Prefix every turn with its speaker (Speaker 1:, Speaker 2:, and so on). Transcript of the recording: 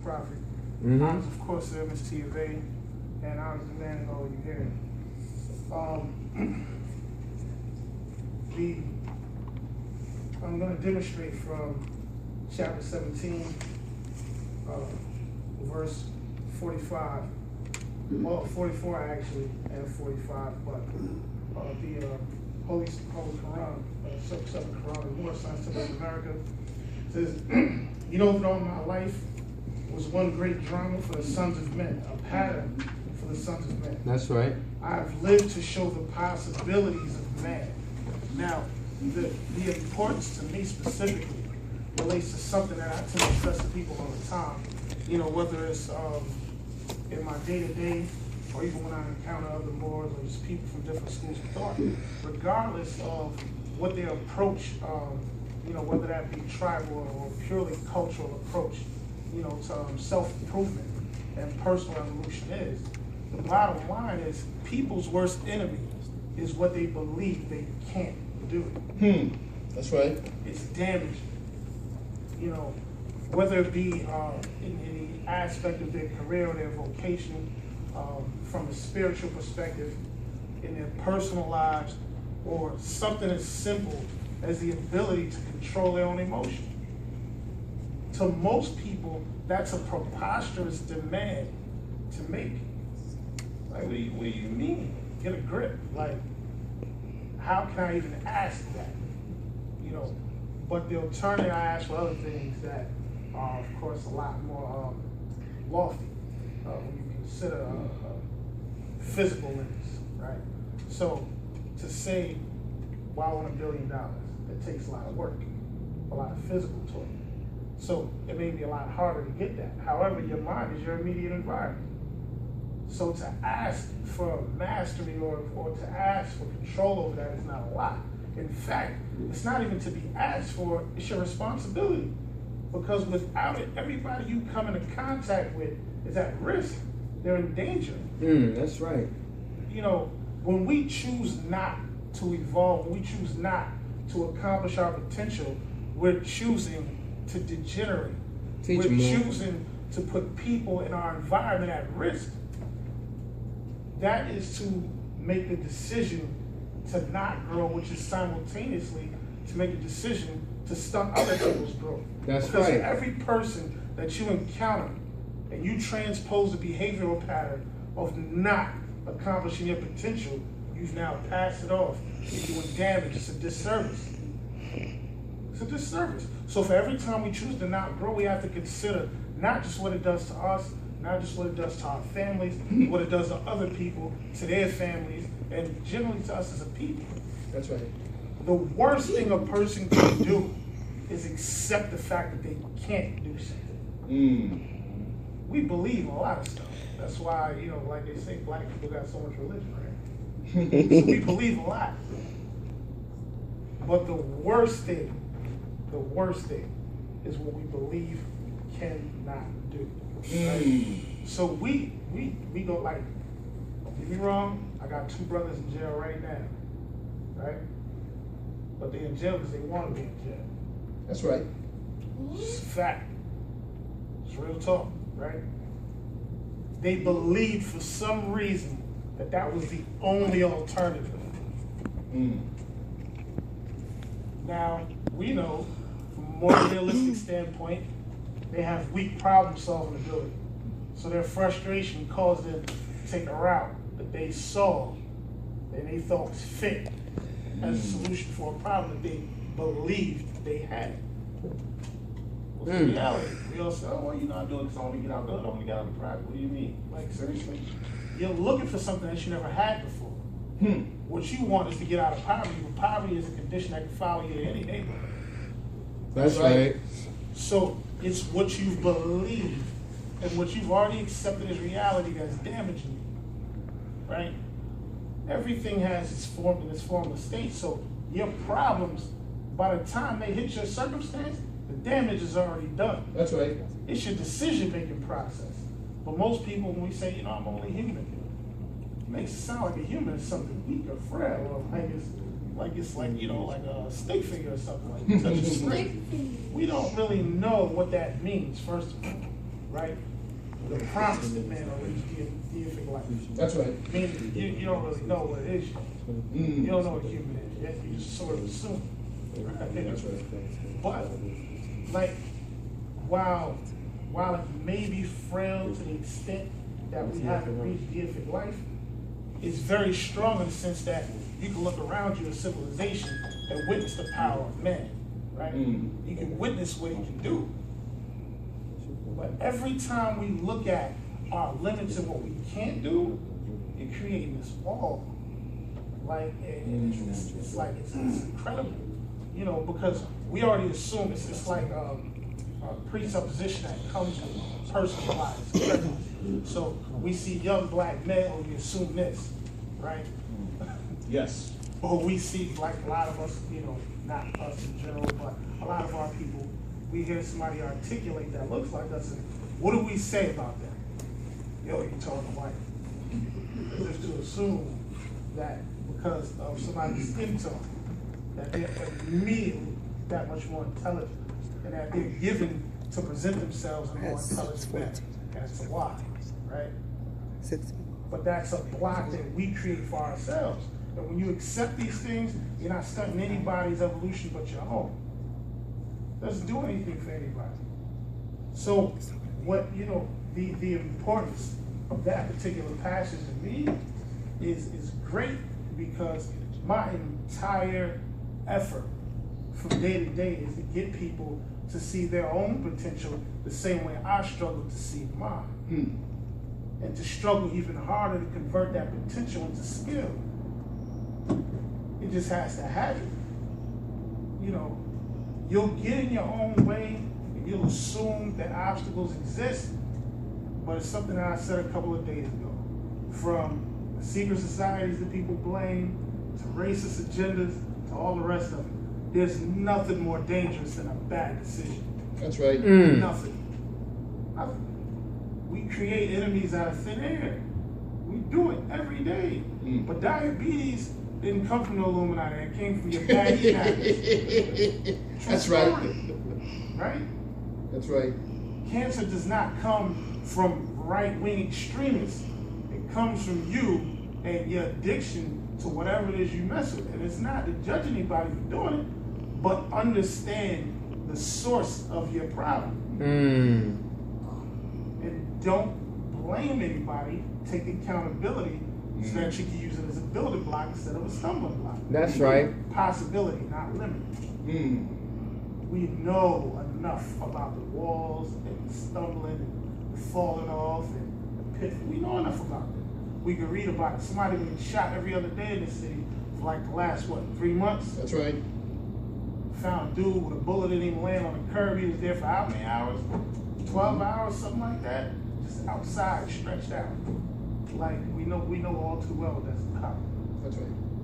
Speaker 1: Prophet.
Speaker 2: Mm-hmm.
Speaker 1: Honors, of course, to Mr. of A, and honors the man and all you hear. I'm going to demonstrate from chapter 17, verse 45. Well, 44 actually, and 45, but the Holy Quran, Southern Quran, War Science of America, says, you know, all my life was one great drama for the sons of men, a pattern for the sons of men.
Speaker 2: That's right.
Speaker 1: I've lived to show the possibilities of man. Now, the importance to me specifically relates to something that I tend to stress to people all the time. You know, whether it's in my day-to-day or even when I encounter other Moors or just people from different schools of thought, regardless of what their approach, you know, whether that be tribal or purely cultural approach, you know, to self-improvement and personal evolution is, the bottom line is people's worst enemy is what they believe they can't do.
Speaker 2: That's right.
Speaker 1: It's damaging. You know, whether it be in any aspect of their career or their vocation, from a spiritual perspective, in their personal lives, or something as simple as the ability to control their own emotion. To most people, that's a preposterous demand to make. Like, what do you mean? Get a grip. Like, how can I even ask that? You know, but the alternative I ask for other things that are, of course, a lot more lofty when you consider physical limits, right? So, to say, well, I want $1 billion, it takes a lot of work, a lot of physical toil. So, it may be a lot harder to get that. However, your mind is your immediate environment. So to ask for mastery or to ask for control over that is not a lot. In fact, it's not even to be asked for, it's your responsibility. Because without it, everybody you come into contact with is at risk. They're in danger.
Speaker 2: That's right.
Speaker 1: You know, when we choose not to evolve, when we choose not to accomplish our potential, we're choosing to degenerate. We're choosing to put people in our environment at risk. That is to make the decision to not grow, which is simultaneously to make a decision to stunt other people's growth.
Speaker 2: That's
Speaker 1: because
Speaker 2: right.
Speaker 1: Every person that you encounter and you transpose a behavioral pattern of not accomplishing your potential, you've now passed it off. You're doing damage. It's a disservice. It's a disservice. So for every time we choose to not grow, we have to consider not just what it does to us, not just what it does to our families, what it does to other people, to their families, and generally to us as a people.
Speaker 2: That's right.
Speaker 1: The worst thing a person can do is accept the fact that they can't do something. We believe a lot of stuff. That's why, you know, like they say, black people got so much religion, right? So we believe a lot. But the worst thing is what we believe we cannot do. Right? So we go like, don't get me wrong, I got 2 brothers in jail right now, right? But they're in jail because they want to be in jail.
Speaker 2: That's right.
Speaker 1: It's a fact. It's real talk, right? They believed for some reason that was the only alternative. Now, we know from a more realistic standpoint, they have weak problem-solving ability. So their frustration caused them to take a route that they saw and they thought was fit as a solution for a problem that they believed they had. What's the reality? We all say, oh, well, you know, I'm doing this, I want to get out, I want to get out of private. What do you mean? Like, seriously? You're looking for something that you never had before. What you want is to get out of poverty, but poverty is a condition that can follow you in any neighborhood.
Speaker 2: That's right.
Speaker 1: So it's what you believe and what you've already accepted as reality that's damaging you, right? Everything has its form in its formless state. So your problems, by the time they hit your circumstance, the damage is already done.
Speaker 2: That's right.
Speaker 1: It's your decision-making process. But most people, when we say, you know, I'm only human, it makes it sound like a human is something weak or frail, or like it's like, you know, like a stick figure or something like that. We don't really know what that means, first of all, right? The Protestant man will reach deific life.
Speaker 2: That's right.
Speaker 1: Meaning you don't really know what it is. You don't know what human is yet. You just sort of assume. Right?
Speaker 2: That's right.
Speaker 1: But like, while it may be frail to the extent that we haven't reached deific life, it's very strong in the sense that you can look around you in civilization and witness the power of man, right? You can witness what he can do. But every time we look at our limits and what we can't do, you're creating this wall. Like, it's like, it's incredible, you know, because we already assume it's like a presupposition that comes with personal lives. So we see young black men, and we assume this, right?
Speaker 2: Yes.
Speaker 1: Or we see, like a lot of us, you know, not us in general, but a lot of our people, we hear somebody articulate that looks like us, and what do we say about that? Yo, you're talking white. As if to assume that because of somebody's skin tone, that they're immediately that much more intelligent, and that they're given to present themselves in a more intelligent manner. That's why, right? But that's a block that we create for ourselves. And when you accept these things, you're not stunting anybody's evolution but your own. Doesn't do anything for anybody. So what, you know, the importance of that particular passage to me is great, because my entire effort from day to day is to get people to see their own potential the same way I struggle to see mine. And to struggle even harder to convert that potential into skill. It just has to happen. You know, you'll get in your own way and you'll assume that obstacles exist, but it's something that I said a couple of days ago. From the secret societies that people blame, to racist agendas, to all the rest of it, there's nothing more dangerous than a bad decision.
Speaker 2: That's right.
Speaker 1: Nothing. We create enemies out of thin air. We do it every day. But diabetes didn't come from the Illuminati. It came from your bad eating habits.
Speaker 2: That's right.
Speaker 1: Right?
Speaker 2: That's right.
Speaker 1: Cancer does not come from right-wing extremists. It comes from you and your addiction to whatever it is you mess with. And it's not to judge anybody for doing it, but understand the source of your problem. And don't blame anybody. Take accountability so that you can use it as a building block instead of a stumbling block.
Speaker 3: That's right.
Speaker 1: Possibility, not limit. We know enough about the walls and the stumbling and the falling off and the pit. We know enough about it. We can read about it. Somebody being shot every other day in the city for like the last, 3 months?
Speaker 2: That's right.
Speaker 1: Found a dude with a bullet didn't even land on the curb. He was there for how many hours? 12 hours, something like that. Just outside, stretched out. Like we know all too well that's a cop.
Speaker 2: That's right.